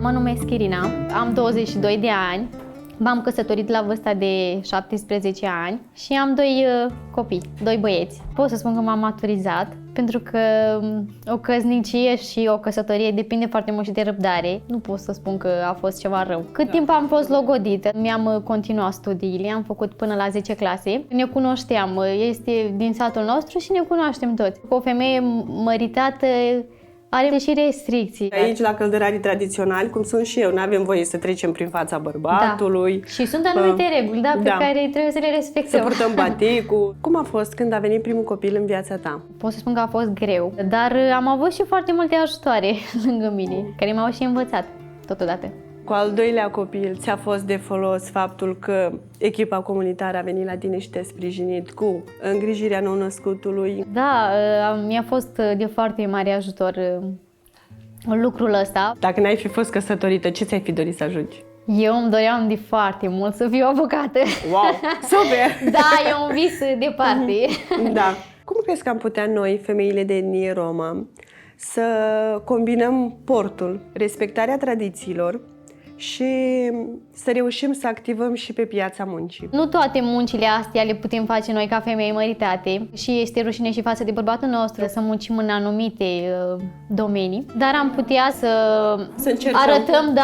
Mă numesc Irina, am 22 de ani, m-am căsătorit la vârsta de 17 ani și am doi copii, doi băieți. Pot să spun că m-am maturizat, pentru că o căsnicie și o căsătorie depinde foarte mult și de răbdare. Nu pot să spun că a fost ceva rău. Cât timp am fost logodită, mi-am continuat studiile, am făcut până la 10 clase. Ne cunoșteam, este din satul nostru și ne cunoaștem toți. O femeie măritată are și restricții. Aici, la căldărarii tradiționali, cum sunt și eu, nu avem voie să trecem prin fața bărbatului. Da. Și sunt anumite reguli, pe care trebuie să le respectăm. Să purtăm baticul. Cum a fost când a venit primul copil în viața ta? Pot să spun că a fost greu, dar am avut și foarte multe ajutoare lângă mine, care m-au și învățat totodată. Cu al doilea copil, ți-a fost de folos faptul că echipa comunitară a venit la tine și te-a sprijinit cu îngrijirea nou-născutului? Da, mi-a fost de foarte mare ajutor lucrul ăsta. Dacă n-ai fi fost căsătorită, ce ți-ai fi dorit să ajungi? Eu îmi doream de foarte mult să fiu avocată. Wow, super! Da, e un vis departe. Da. Cum crezi că am putea noi, femeile de etnie romă, să combinăm portul, respectarea tradițiilor și să reușim să activăm și pe piața muncii? Nu toate muncile astea le putem face noi ca femei măritate și este rușine și față de bărbatul nostru să muncim în anumite domenii, dar am putea să arătăm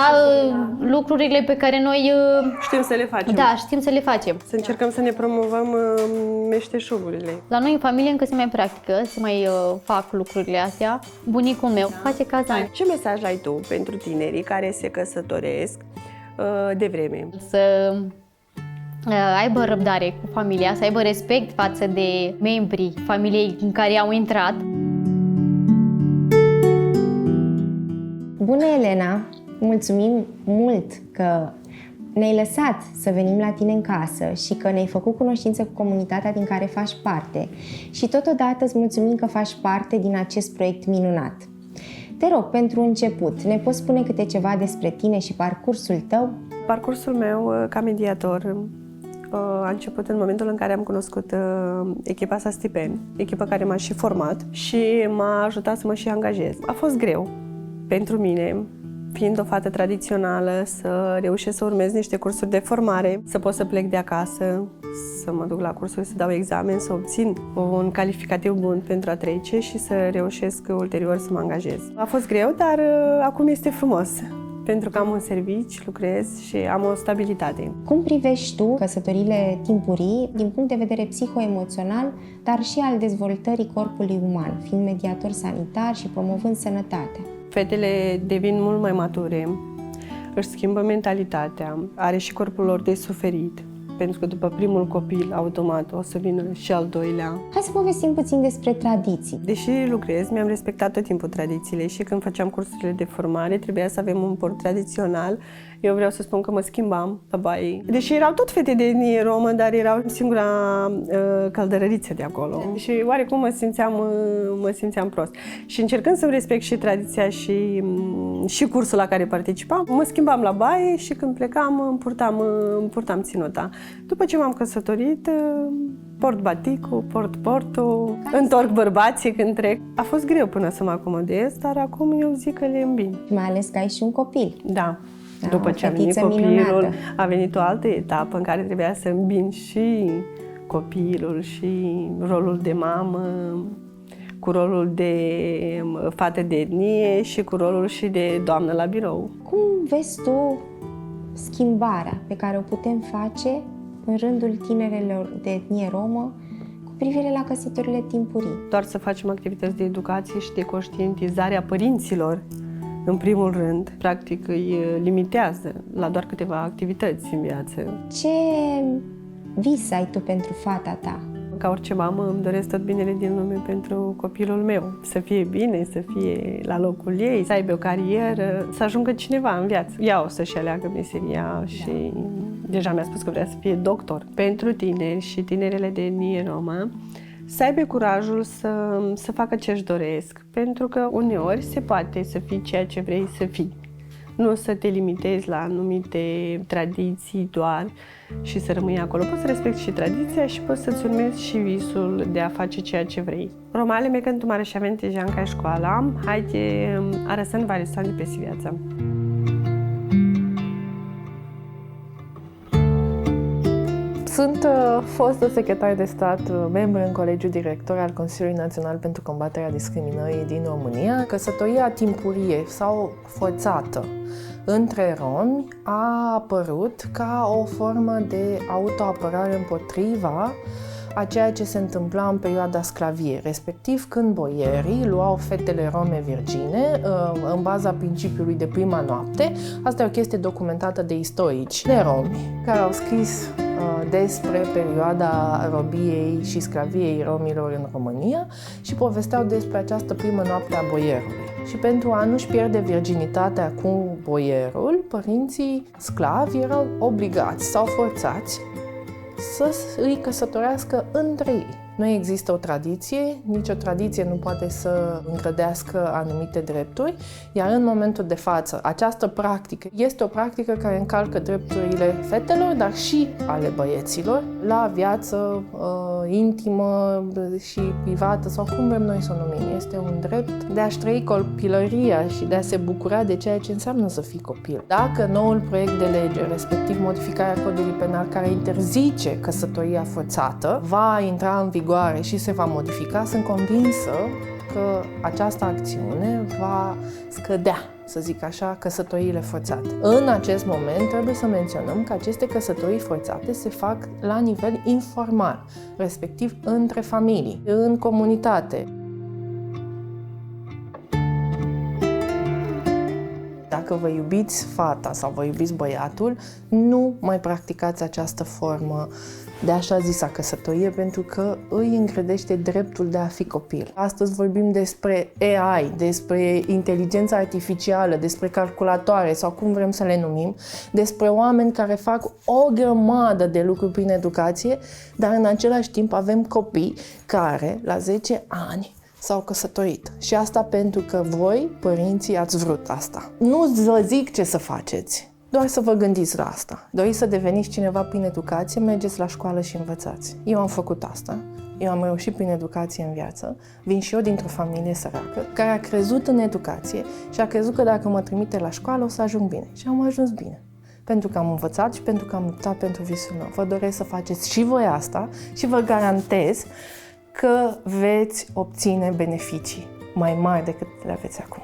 lucrurile pe care noi știm să le facem. Da, știm să le facem. Să încercăm să ne promovăm meșteșugurile. La noi în familie încă se mai practică, se mai fac lucrurile astea. Bunicul meu face cazani. Ce mesaj ai tu pentru tinerii care se căsătoresc de vreme? Să aibă răbdare cu familia, să aibă respect față de membrii familiei în care au intrat. Bună, Elena! Mulțumim mult că ne-ai lăsat să venim la tine în casă și că ne-ai făcut cunoștință cu comunitatea din care faci parte. Și totodată îți mulțumim că faci parte din acest proiect minunat. Te rog, pentru început, ne poți spune câte ceva despre tine și parcursul tău? Parcursul meu ca mediator a început în momentul în care am cunoscut echipa sa Stipen, echipa care m-a și format și m-a ajutat să mă și angajez. A fost greu pentru mine, fiind o fată tradițională, să reușesc să urmez niște cursuri de formare, să pot să plec de acasă, să mă duc la cursuri, să dau examen, să obțin un calificativ bun pentru a trece și să reușesc ulterior să mă angajez. A fost greu, dar acum este frumos, pentru că am un serviciu, lucrez și am o stabilitate. Cum privești tu căsătorile timpurii din punct de vedere psihoemoțional, dar și al dezvoltării corpului uman, fiind mediator sanitar și promovând sănătatea? Fetele devin mult mai mature, își schimbă mentalitatea, are și corpul lor de suferit, pentru că după primul copil, automat, o să vină și al doilea. Hai să povestim puțin despre tradiții. Deși lucrez, mi-am respectat tot timpul tradițiile și când făceam cursurile de formare, trebuia să avem un port tradițional. Eu vreau să spun că mă schimbam pe baie. Deși erau tot fete de etnie romă, dar erau singura căldărăriță de acolo. Și oarecum mă simțeam prost. Și încercând să respect și tradiția și cursul la care participam, mă schimbam la baie și când plecam îmi purtam ținuta. După ce m-am căsătorit, port baticul, port portul, întorc bărbații când trec. A fost greu până să mă acomodez, dar acum eu zic că le îmbin. Mai ales că ai și un copil. Da. După ce a venit copilul, minunată, a venit o altă etapă în care trebuia să îmbin și copilul și rolul de mamă, cu rolul de fată de etnie și cu rolul și de doamnă la birou. Cum vezi tu schimbarea pe care o putem face în rândul tinerelor de etnie romă cu privire la căsătorile timpurii? Doar să facem activități de educație și de conștientizare a părinților, în primul rând, practic îi limitează la doar câteva activități în viață. Ce vis ai tu pentru fata ta? Ca orice mamă îmi doresc tot binele din lume pentru copilul meu. Să fie bine, să fie la locul ei, să aibă o carieră, să ajungă cineva în viață. Ea o să-și aleagă meseria și deja mi-a spus că vrea să fie doctor. Pentru tineri și tinerele de etnie romă, să aibă curajul să facă ce-și doresc, pentru că uneori se poate să fii ceea ce vrei să fii. Nu să te limitezi la anumite tradiții doar și să rămâi acolo. Poți să respecti și tradiția și poți să-ți urmezi și visul de a face ceea ce vrei. Romale me canto maresciamente già anche a scuola, haide arăsăn varios ani pe viața. Sunt fostă secretar de stat, membru în Colegiul Director al Consiliului Național pentru Combaterea Discriminării din România. Căsătoria timpurie sau forțată între romi a apărut ca o formă de autoapărare împotriva a ceea ce se întâmpla în perioada sclaviei, respectiv când boierii luau fetele rome virgine în baza principiului de prima noapte. Asta e o chestie documentată de istorici, de romi, care au scris despre perioada robiei și sclaviei romilor în România și povesteau despre această primă noapte a boierului. Și pentru a nu-și pierde virginitatea cu boierul, părinții sclavi erau obligați sau forțați să îi căsătorească între ei. Nu există o tradiție, nicio tradiție nu poate să îngrădească anumite drepturi, iar în momentul de față, această practică este o practică care încalcă drepturile fetelor, dar și ale băieților, la viață intimă și privată, sau cum vrem noi să o numim. Este un drept de a-și trăi copilăria și de a se bucura de ceea ce înseamnă să fii copil. Dacă noul proiect de lege, respectiv modificarea codului penal care interzice căsătoria forțată, va intra în vigoare și se va modifica, sunt convinsă că această acțiune va scădea, să zic așa, căsătoriile forțate. În acest moment trebuie să menționăm că aceste căsătorii forțate se fac la nivel informal, respectiv între familii, în comunitate. Dacă vă iubiți fata sau vă iubiți băiatul, nu mai practicați această formă de așa zisa căsătorie, pentru că îi îngrădește dreptul de a fi copil. Astăzi vorbim despre AI, despre inteligența artificială, despre calculatoare sau cum vrem să le numim, despre oameni care fac o grămadă de lucruri prin educație, dar în același timp avem copii care, la 10 ani, s-au căsătorit. Și asta pentru că voi, părinții, ați vrut asta. Nu vă zic ce să faceți, doar să vă gândiți la asta. Doriți să deveniți cineva prin educație, mergeți la școală și învățați. Eu am făcut asta. Eu am reușit prin educație în viață. Vin și eu dintr-o familie săracă care a crezut în educație și a crezut că dacă mă trimite la școală o să ajung bine. Și am ajuns bine. Pentru că am învățat și pentru că am luptat pentru visul meu. Vă doresc să faceți și voi asta și vă garantez că veți obține beneficii mai mari decât le aveți acum.